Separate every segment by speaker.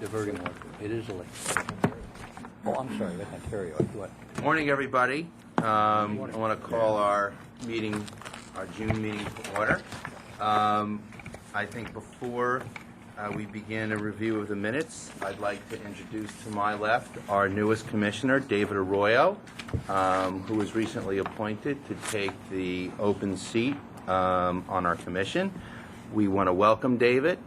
Speaker 1: diverting work. It is late. Oh, I'm sorry, that's Ontario. What?
Speaker 2: Morning, everybody. I want to call our meeting, our June meeting to order. I think before we begin a review of the minutes, I'd like to introduce to my left our newest commissioner, David Arroyo, who was recently appointed to take the open seat on our commission. We want to welcome David.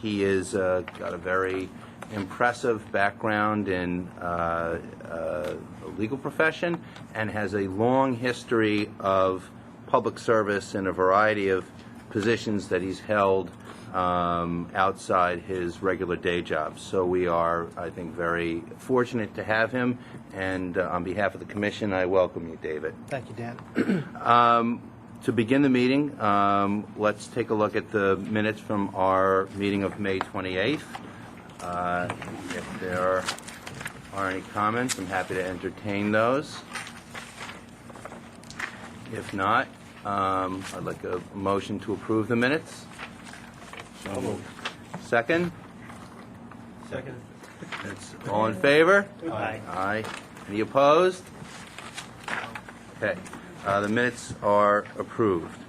Speaker 2: He has got a very impressive background in the legal profession and has a long history of public service in a variety of positions that he's held outside his regular day job. So we are, I think, very fortunate to have him, and on behalf of the Commission, I welcome you, David.
Speaker 3: Thank you, Dan.
Speaker 2: To begin the meeting, let's take a look at the minutes from our meeting of May 28th. If there are any comments, I'm happy to entertain those. If not, I'd like a motion to approve the minutes.
Speaker 1: So moved.
Speaker 2: Second?
Speaker 3: Second.
Speaker 2: It's all in favor?
Speaker 3: Aye.
Speaker 2: Aye. Any opposed? Okay. The minutes are approved.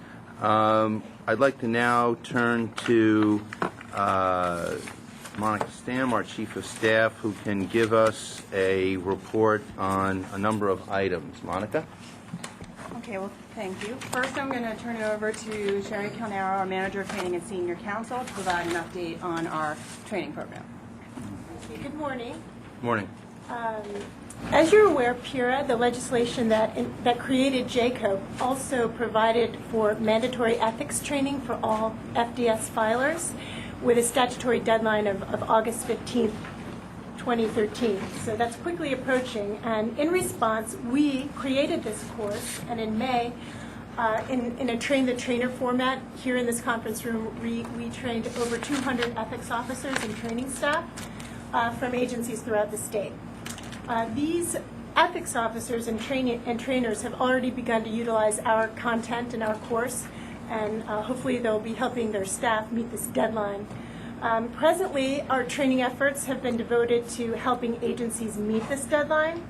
Speaker 2: I'd like to now turn to Monica Stam, our Chief of Staff, who can give us a report on a number of items. Monica?
Speaker 4: Okay, well, thank you. First, I'm going to turn it over to Sherry Calnaro, our Manager of Training and Senior Counsel, to provide an update on our training program.
Speaker 5: Good morning.
Speaker 2: Morning.
Speaker 5: As you're aware, PURA, the legislation that created JCOPE, also provided for mandatory ethics training for all FDS filers with a statutory deadline of August 15th, 2013. So that's quickly approaching. And in response, we created this course, and in May, in a train-the-trainer format, here in this conference room, we trained over 200 ethics officers and training staff from agencies throughout the state. These ethics officers and trainers have already begun to utilize our content in our course, and hopefully they'll be helping their staff meet this deadline. Presently, our training efforts have been devoted to helping agencies meet this deadline,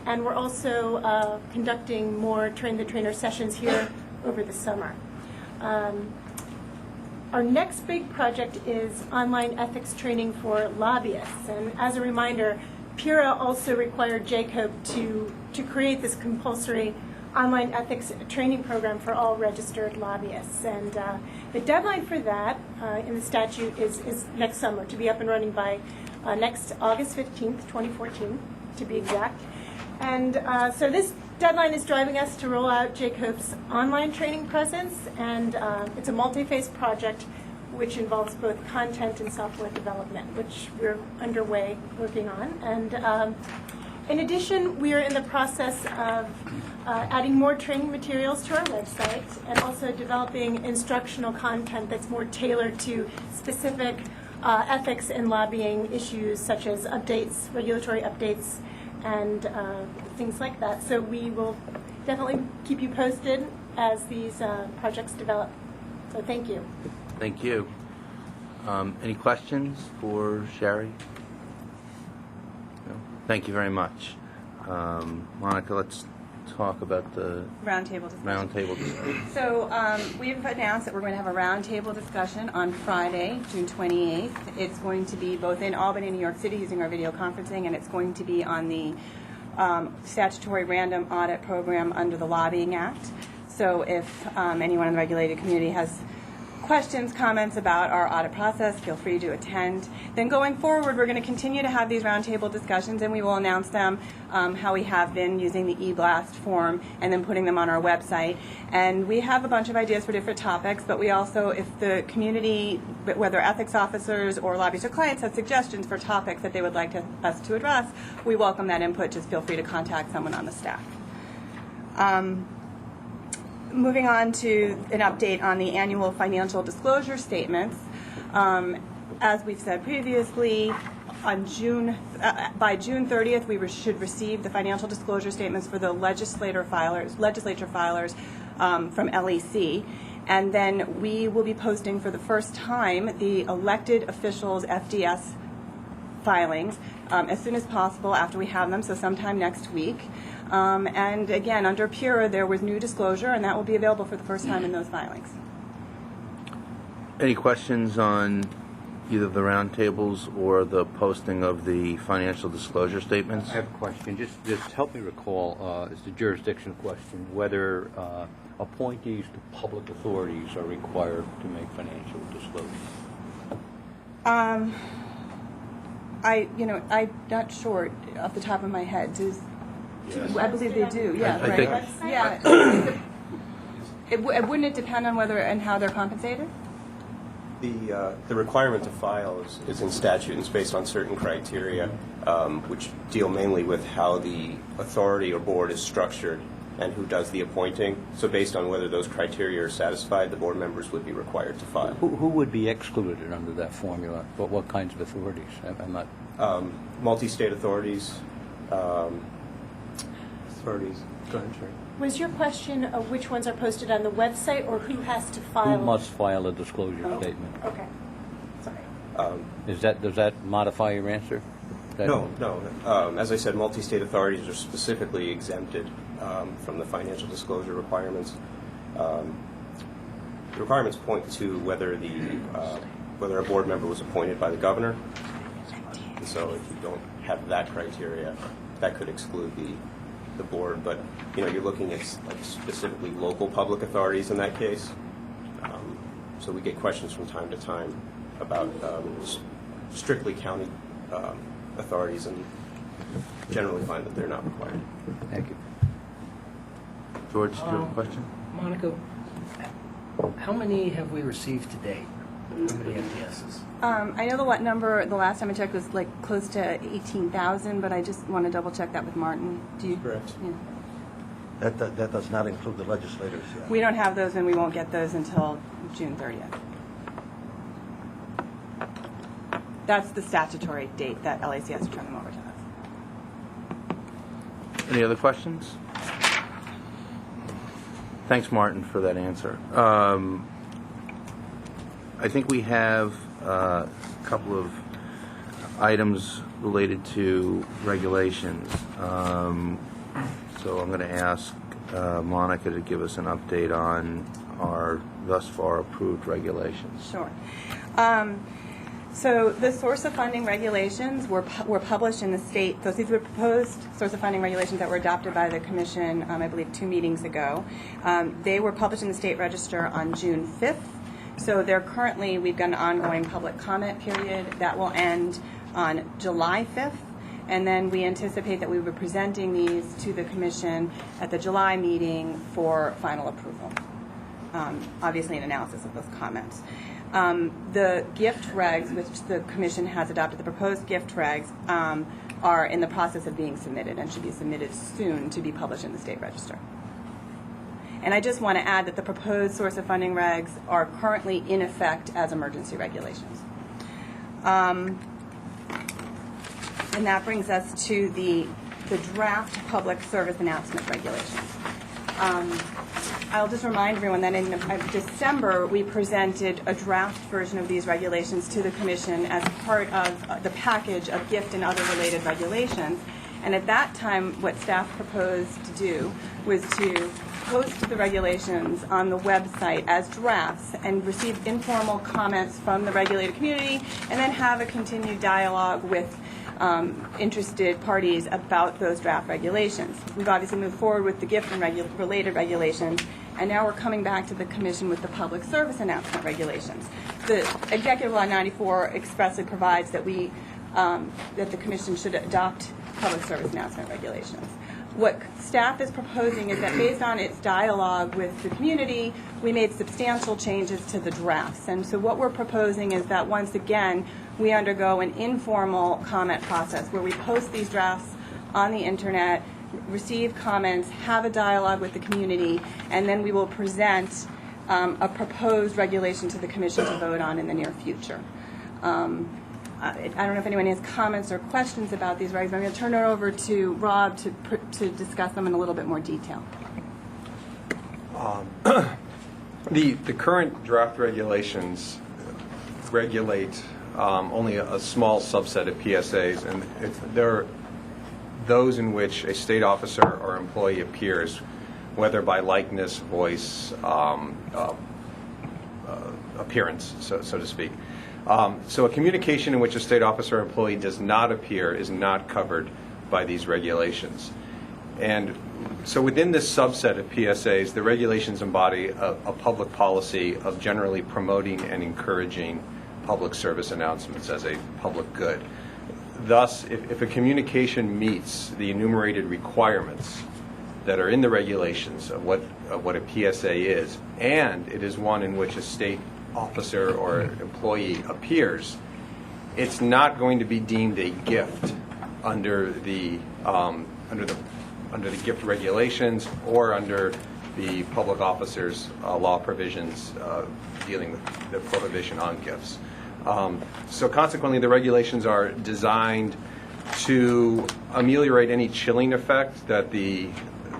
Speaker 5: and we're also conducting more train-the-trainer sessions here over the summer. Our next big project is online ethics training for lobbyists, and as a reminder, PURA also required JCOPE to create this compulsory online ethics training program for all registered lobbyists. And the deadline for that in the statute is next summer, to be up and running by next August 15th, 2014, to be exact. And so this deadline is driving us to roll out JCOPE's online training presence, and it's a multi-phase project which involves both content and software development, which we're underway working on. And in addition, we are in the process of adding more training materials to our website and also developing instructional content that's more tailored to specific ethics and lobbying issues, such as updates, regulatory updates, and things like that. So we will definitely keep you posted as these projects develop. So thank you.
Speaker 2: Thank you. Any questions for Sherry? No? Thank you very much. Monica, let's talk about the
Speaker 4: Roundtable discussion.
Speaker 2: discussion.
Speaker 4: So we've announced that we're going to have a roundtable discussion on Friday, June 28th. It's going to be both in Albany and New York City using our video conferencing, and it's going to be on the statutory random audit program under the Lobbying Act. So if anyone in the regulated community has questions, comments about our audit process, feel free to attend. Then going forward, we're going to continue to have these roundtable discussions, and we will announce them how we have been using the e-blast form and then putting them on our website. And we have a bunch of ideas for different topics, but we also, if the community, whether ethics officers or lobbyists or clients, have suggestions for topics that they would like us to address, we welcome that input. Just feel free to contact someone on the staff. Moving on to an update on the annual financial disclosure statements. As we've said previously, on by June 30th, we should receive the financial disclosure statements for the legislature filers from LEC. And then we will be posting for the first time the elected officials FDS filings as soon as possible after we have them, so sometime next week. And again, under PURA, there was new disclosure, and that will be available for the first time in those filings.
Speaker 2: Any questions on either the roundtables or the posting of the financial disclosure statements?
Speaker 1: I have a question. Just help me recall, it's a jurisdiction question, whether appointees to public authorities are required to make financial disclosures.
Speaker 4: I'm not sure off the top of my head. I believe they do. Yeah,
Speaker 2: I
Speaker 4: right.
Speaker 2: think-
Speaker 4: Yeah. Wouldn't it depend on whether and how they're compensated?
Speaker 6: The requirement to file is in statute and it's based on certain criteria, which deal mainly with how the authority or board is structured and who does the appointing. So based on whether those criteria are satisfied, the board members would be required to file.
Speaker 1: Who would be excluded under that formula? What kinds of authorities? I'm not.
Speaker 6: Multi-state authorities. Authorities. Go ahead, Sherry.
Speaker 5: Was your question of which ones are posted on the website or who has to file?
Speaker 1: Who must file a disclosure statement?
Speaker 5: Okay, sorry.
Speaker 1: Does that modify your answer?
Speaker 6: No. As I said, multi-state authorities are specifically exempted from the financial disclosure requirements. The requirements point to whether a board member was appointed by the governor. And so if you don't have that criteria, that could exclude the board. But you're looking at specifically local public authorities in that case. So we get questions from time to time about strictly county authorities, and generally find that they're not required.
Speaker 1: Thank you.
Speaker 2: George, do you have a question?
Speaker 3: Monica, how many have we received to date? How many MTSs?
Speaker 4: I know the number the last time I checked was close to 18,000, but I just want to double check that with Martin. Do you?
Speaker 6: Correct.
Speaker 4: Yeah.
Speaker 7: That does not include the legislators yet.
Speaker 4: We don't have those, and we won't get those until June 30th. That's the statutory date that LAC has to turn them over to us.
Speaker 2: Any other questions? Thanks, Martin, for that answer. I think we have a couple of items related to regulations. So I'm going to ask Monica to give us an update on our thus far approved regulations.
Speaker 4: Sure. So the source of funding regulations were published in the state. So these were proposed source of funding regulations that were adopted by the Commission, I believe, 2 meetings ago. They were published in the State Register on June 5th. So we've got an ongoing public comment period that will end on July 5th. And then we anticipate that we will be presenting these to the Commission at the July meeting for final approval. Obviously, an analysis of those comments. The gift regs, which the Commission has adopted, the proposed gift regs, are in the process of being submitted and should be submitted soon to be published in the State Register. And I just want to add that the proposed source of funding regs are currently in effect as emergency regulations. And that brings us to the draft public service announcement regulations. I'll just remind everyone that in December, we presented a draft version of these regulations to the Commission as part of the package of gift and other related regulations. And at that time, what staff proposed to do was to post the regulations on the website as drafts and receive informal comments from the regulated community, and then have a continued dialogue with interested parties about those draft regulations. We've obviously moved forward with the gift and related regulations, and now we're coming back to the Commission with the public service announcement regulations. The Executive Law 94 expressly provides that that the Commission should adopt public service announcement regulations. What staff is proposing is that based on its dialogue with the community, we made substantial changes to the drafts. And so what we're proposing is that once again, we undergo an informal comment process where we post these drafts on the internet, receive comments, have a dialogue with the community, and then we will present a proposed regulation to the Commission to vote on in the near future. I don't know if anyone has comments or questions about these regs, but I'm going to turn it over to Rob to discuss them in a little bit more detail.
Speaker 8: The current draft regulations regulate only a small subset of PSAs, and there are those in which a state officer or employee appears, whether by likeness, voice, appearance, so to speak. So a communication in which a state officer or employee does not appear is not covered by these regulations. And so within this subset of PSAs, the regulations embody a public policy of generally promoting and encouraging public service announcements as a public good. Thus, if a communication meets the enumerated requirements that are in the regulations of what a PSA is, and it is one in which a state officer or employee appears, it's not going to be deemed a gift under the gift regulations or under the public officers' law provisions dealing with the prohibition on gifts. So consequently, the regulations are designed to ameliorate any chilling effect that the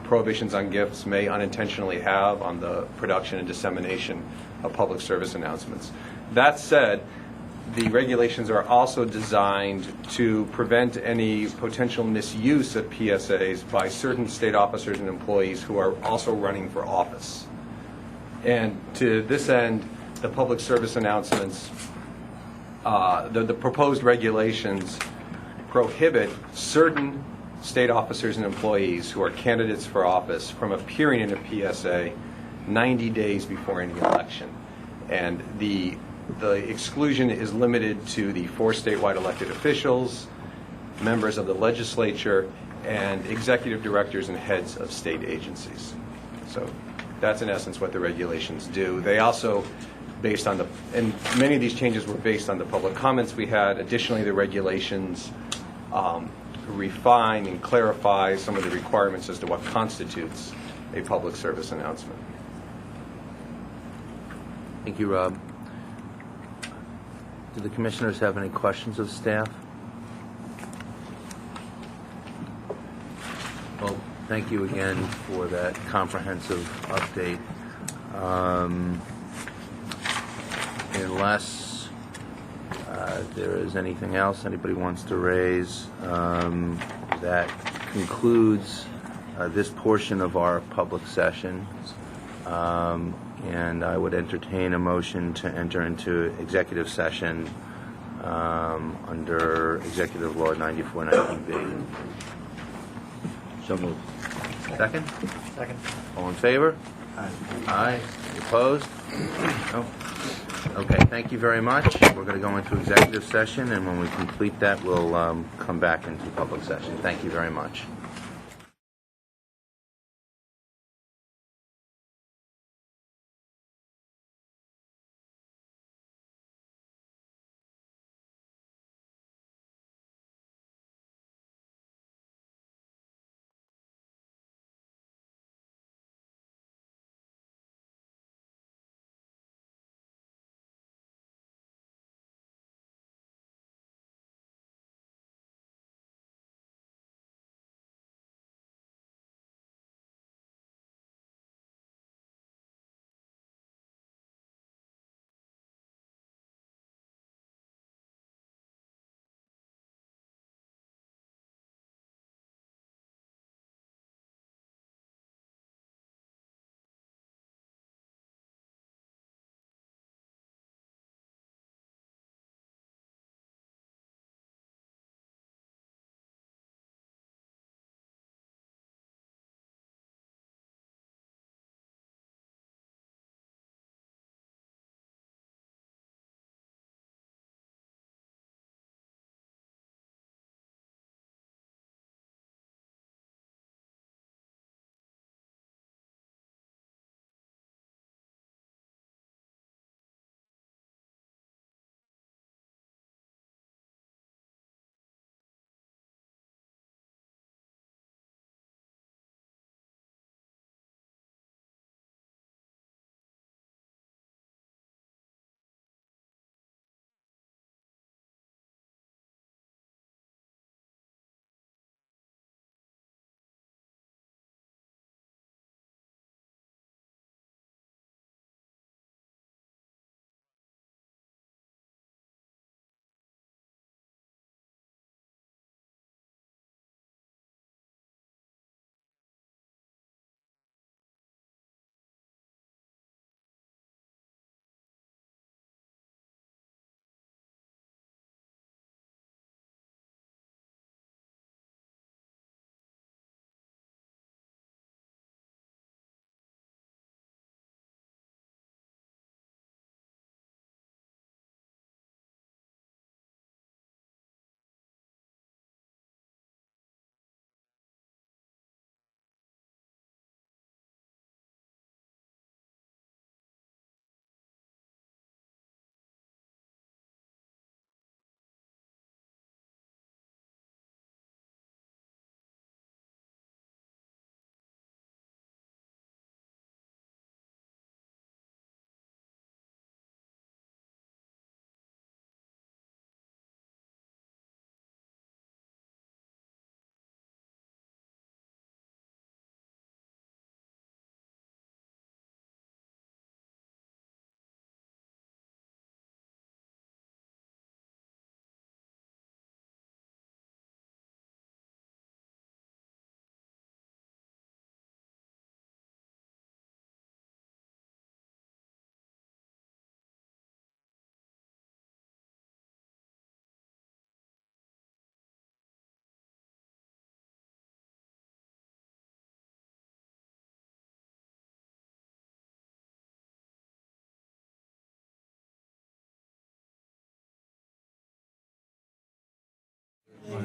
Speaker 8: prohibitions on gifts may unintentionally have on the production and dissemination of public service announcements. That said, the regulations are also designed to prevent any potential misuse of PSAs by certain state officers and employees who are also running for office. And to this end, the public service announcements, the proposed regulations prohibit certain state officers and employees who are candidates for office from appearing in a PSA 90 days before any election. And the exclusion is limited to the 4 statewide elected officials, members of the legislature, and executive directors and heads of state agencies. So that's in essence what the regulations do. They also, and many of these changes were based on the public comments we had. Additionally, the regulations refine and clarify some of the requirements as to what constitutes a public service announcement.
Speaker 2: Thank you, Rob. Do the commissioners have any questions of staff? Well, thank you again for that comprehensive update. Unless there is anything else anybody wants to raise, that concludes this portion of our public session. And I would entertain a motion to enter into executive session under Executive Law 9419B.
Speaker 1: So moved.
Speaker 2: Second?
Speaker 3: Second.
Speaker 2: All in favor?
Speaker 3: Aye.
Speaker 2: Aye. Opposed? No. Okay, thank you very much. We're going to go into executive session, and when we complete that, we'll come back into public session. Thank you very much.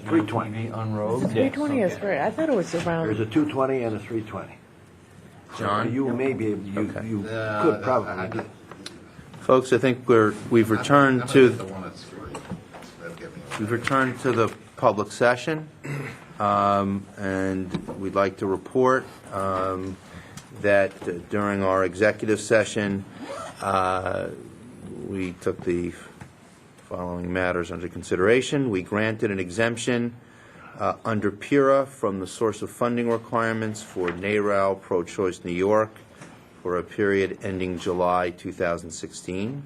Speaker 7: 320.
Speaker 1: On road?
Speaker 9: 320 is right. I thought it was around.
Speaker 7: There's a 220 and a 320.
Speaker 2: John?
Speaker 7: You may be, you
Speaker 2: Okay.
Speaker 7: you could probably do.
Speaker 2: Folks, I think we've returned to the public session, and we'd like to report that during our executive session, we took the following matters under consideration. We granted an exemption under PURA from the source of funding requirements for NARAL Pro-Choice New York for a period ending July 2016.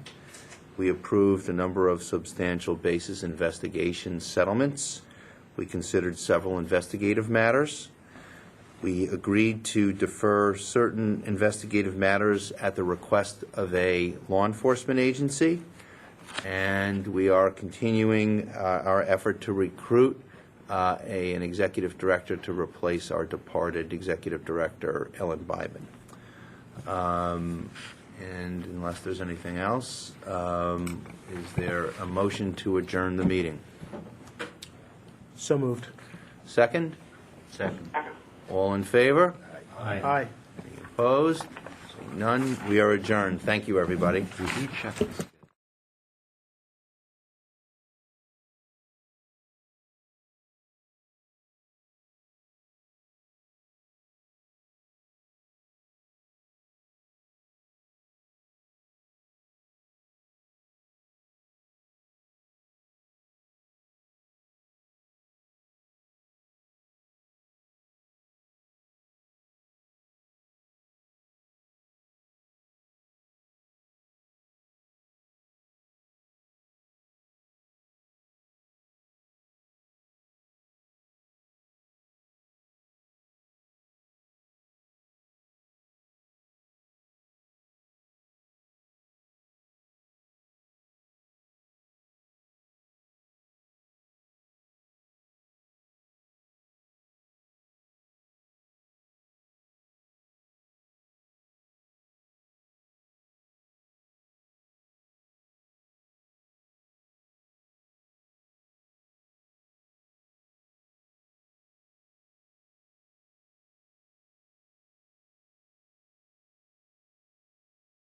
Speaker 2: We approved a number of substantial basis investigation settlements. We considered several investigative matters. We agreed to defer certain investigative matters at the request of a law enforcement agency. And we are continuing our effort to recruit an executive director to replace our departed executive director, Ellen Byman. And unless there's anything else, is there a motion to adjourn the meeting?
Speaker 3: So moved.
Speaker 2: Second? Second. All in favor?
Speaker 3: Aye.
Speaker 2: Opposed? Seeing none, we are adjourned. Thank you, everybody.